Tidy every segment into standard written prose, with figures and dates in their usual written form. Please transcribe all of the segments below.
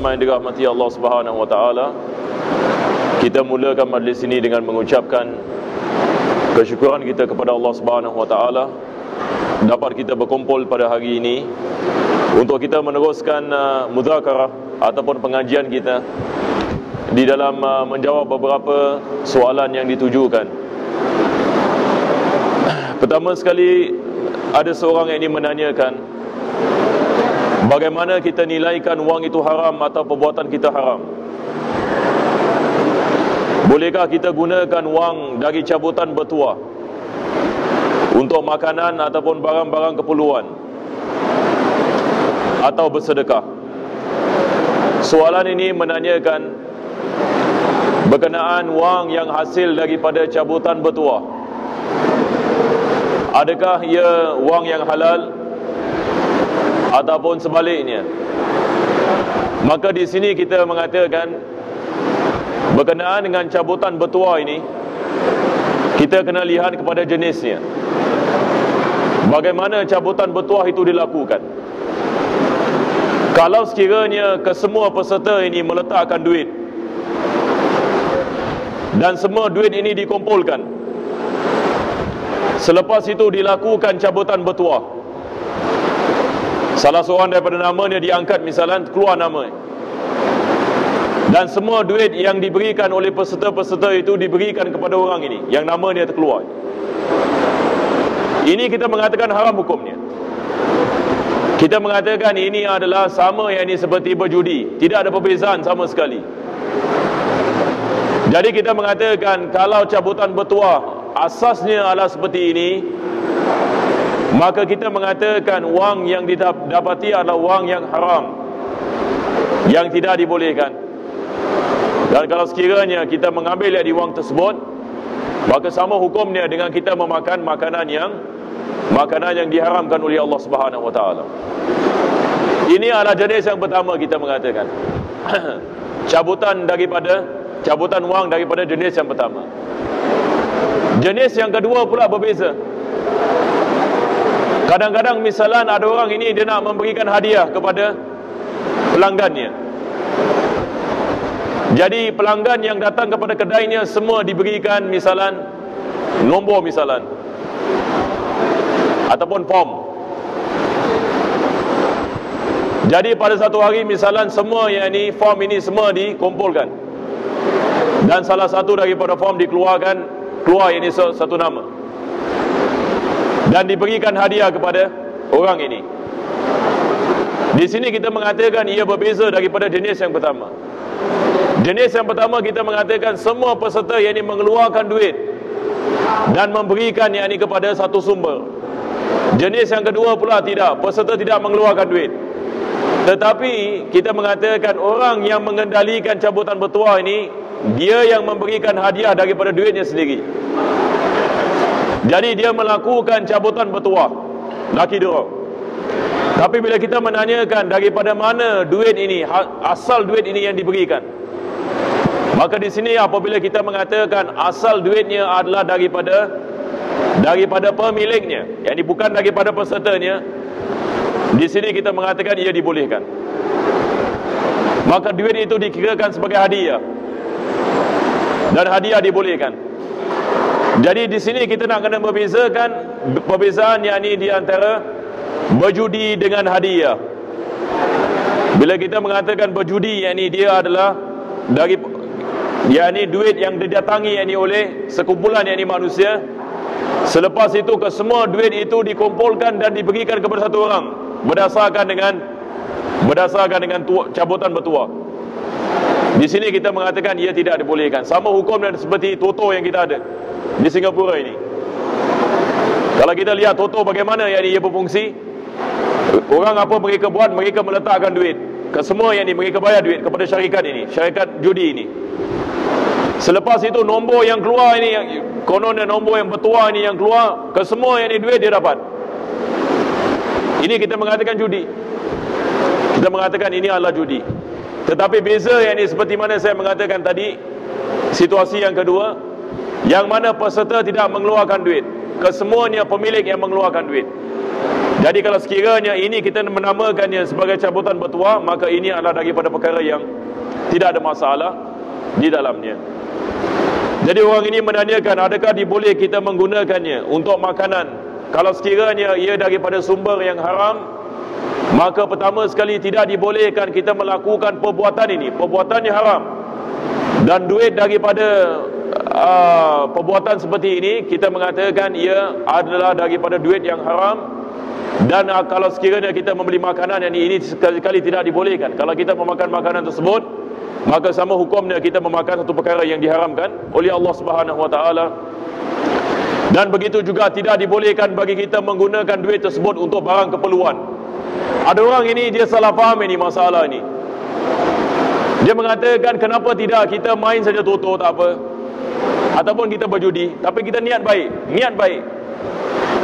jemaah yang dirahmati Allah Subhanahu wa taala, kita mulakan majlis ini dengan mengucapkan kesyukuran kita kepada Allah Subhanahu wa taala dapat kita berkumpul pada hari ini untuk kita meneruskan mudzakarah ataupun pengajian kita di dalam menjawab beberapa soalan yang ditujukan. Pertama sekali, ada seorang yang ingin menanyakan bagaimana kita nilaikan wang itu haram atau perbuatan kita haram. Bolehkah kita gunakan wang dari cabutan bertuah untuk makanan ataupun barang-barang keperluan atau bersedekah? Soalan ini menanyakan berkenaan wang yang hasil daripada cabutan bertuah. Adakah ia wang yang halal ataupun sebaliknya? Maka di sini kita mengatakan berkenaan dengan cabutan bertuah ini, kita kena lihat kepada jenisnya. Bagaimana cabutan bertuah itu dilakukan? Kalau sekiranya kesemua peserta ini meletakkan duit dan semua duit ini dikumpulkan, selepas itu dilakukan cabutan bertuah, salah seorang daripada namanya diangkat, misalnya keluar nama, dan semua duit yang diberikan oleh peserta-peserta itu diberikan kepada orang ini yang nama dia terkeluar. Ini kita mengatakan haram hukumnya. Kita mengatakan ini adalah sama yang ini seperti berjudi, tidak ada perbezaan sama sekali. Jadi kita mengatakan kalau cabutan bertuah asasnya adalah seperti ini, maka kita mengatakan wang yang didapati adalah wang yang haram, yang tidak dibolehkan. Dan kalau sekiranya kita mengambil dari wang tersebut, maka sama hukumnya dengan kita memakan makanan yang diharamkan oleh Allah Subhanahu wa taala. Ini adalah jenis yang pertama kita mengatakan. Cabutan wang daripada jenis yang pertama. Jenis yang kedua pula berbeza. Kadang-kadang misalnya ada orang ini dia nak memberikan hadiah kepada pelanggannya. Jadi pelanggan yang datang kepada kedainya semua diberikan misalnya nombor misalnya ataupun form. Jadi pada satu hari misalnya semua yang ini form ini semua dikumpulkan dan salah satu daripada form keluar ini satu nama dan diberikan hadiah kepada orang ini. Di sini kita mengatakan ia berbeza daripada jenis yang pertama. Jenis yang pertama kita mengatakan semua peserta yang ini mengeluarkan duit dan memberikan yang ini kepada satu sumber. Jenis yang kedua pula tidak, peserta tidak mengeluarkan duit, tetapi kita mengatakan orang yang mengendalikan cabutan bertuah ini, dia yang memberikan hadiah daripada duitnya sendiri. Jadi dia melakukan cabutan bertuah, laki draw. Tapi bila kita menanyakan daripada mana duit ini, asal duit ini yang diberikan, maka di sini apabila kita mengatakan asal duitnya adalah daripada pemiliknya, yakni bukan daripada pesertanya, di sini kita mengatakan ia dibolehkan. Maka duit itu dikirakan sebagai hadiah dan hadiah dibolehkan. Jadi di sini kita nak kena perbezaan yakni di antara berjudi dengan hadiah. Bila kita mengatakan berjudi, yakni dia adalah yakni duit yang didatangi yakni oleh sekumpulan yakni manusia. Selepas itu kesemua duit itu dikumpulkan dan diberikan kepada satu orang berdasarkan dengan cabutan bertuah. Di sini kita mengatakan ia tidak dibolehkan. Sama hukum dan seperti toto yang kita ada di Singapura ini. Kalau kita lihat toto bagaimana yakni ia berfungsi, orang apa mereka buat, mereka meletakkan duit. Kesemua yakni mereka bayar duit kepada syarikat ini, syarikat judi ini. Selepas itu nombor yang keluar ini, yang kononnya nombor yang bertuah ini yang keluar, kesemua yang ini duit dia dapat. Ini kita mengatakan judi. Kita mengatakan ini adalah judi. Tetapi beza yang ini seperti mana saya mengatakan tadi, situasi yang kedua, yang mana peserta tidak mengeluarkan duit, kesemuanya pemilik yang mengeluarkan duit. Jadi kalau sekiranya ini kita menamakannya sebagai cabutan bertuah, maka ini adalah daripada perkara yang tidak ada masalah di dalamnya. Jadi orang ini menanyakan, adakah diboleh kita menggunakannya untuk makanan? Kalau sekiranya ia daripada sumber yang haram, maka pertama sekali tidak dibolehkan kita melakukan perbuatan ini, perbuatan yang haram. Dan duit daripada perbuatan seperti ini, kita mengatakan ia adalah daripada duit yang haram. Dan kalau sekiranya kita membeli makanan yang ini sekali-kali tidak dibolehkan. Kalau kita memakan makanan tersebut, maka sama hukumnya kita memakan satu perkara yang diharamkan oleh Allah Subhanahu Wa Taala. Dan begitu juga tidak dibolehkan bagi kita menggunakan duit tersebut untuk barang keperluan. Ada orang ini dia salah faham ini masalah ini. Dia mengatakan kenapa tidak kita main saja toto tak apa, ataupun kita berjudi, tapi kita niat baik, niat baik.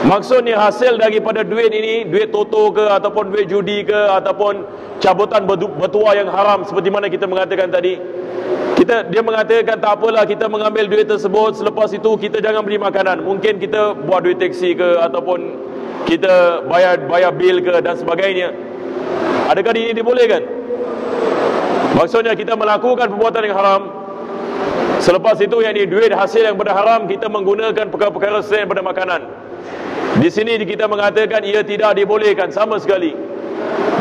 Maksudnya hasil daripada duit ini, duit toto ke, ataupun duit judi ke, ataupun cabutan bertuah yang haram seperti mana kita mengatakan tadi, dia mengatakan tak apalah kita mengambil duit tersebut, selepas itu kita jangan beli makanan, mungkin kita buat duit taksi ke, ataupun kita bayar bil ke dan sebagainya. Adakah ini dibolehkan? Maksudnya kita melakukan perbuatan yang haram, selepas itu yang ini duit hasil yang berharam kita menggunakan perkara-perkara selain daripada makanan. Di sini kita mengatakan ia tidak dibolehkan sama sekali.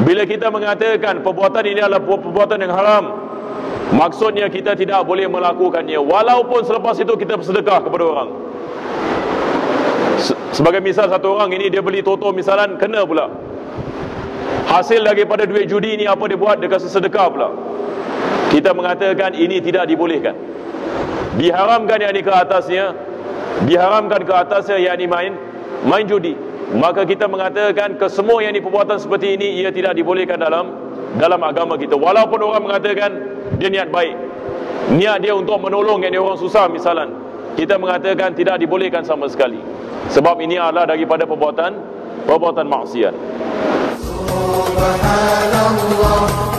Bila kita mengatakan perbuatan ini adalah perbuatan yang haram, maksudnya kita tidak boleh melakukannya, walaupun selepas itu kita bersedekah kepada orang. Sebagai misal, satu orang ini dia beli toto misalan, kena pula hasil daripada duit judi ini, apa dia buat? Dia kasih sedekah pula. Kita mengatakan ini tidak dibolehkan, diharamkan yang ini ke atasnya, diharamkan ke atasnya yang ini main judi. Maka kita mengatakan kesemua yang ini perbuatan seperti ini ia tidak dibolehkan dalam agama kita. Walaupun orang mengatakan dia niat baik, niat dia untuk menolong yang orang susah misalan, kita mengatakan tidak dibolehkan sama sekali, sebab ini adalah daripada perbuatan maksiat. Subhanallah.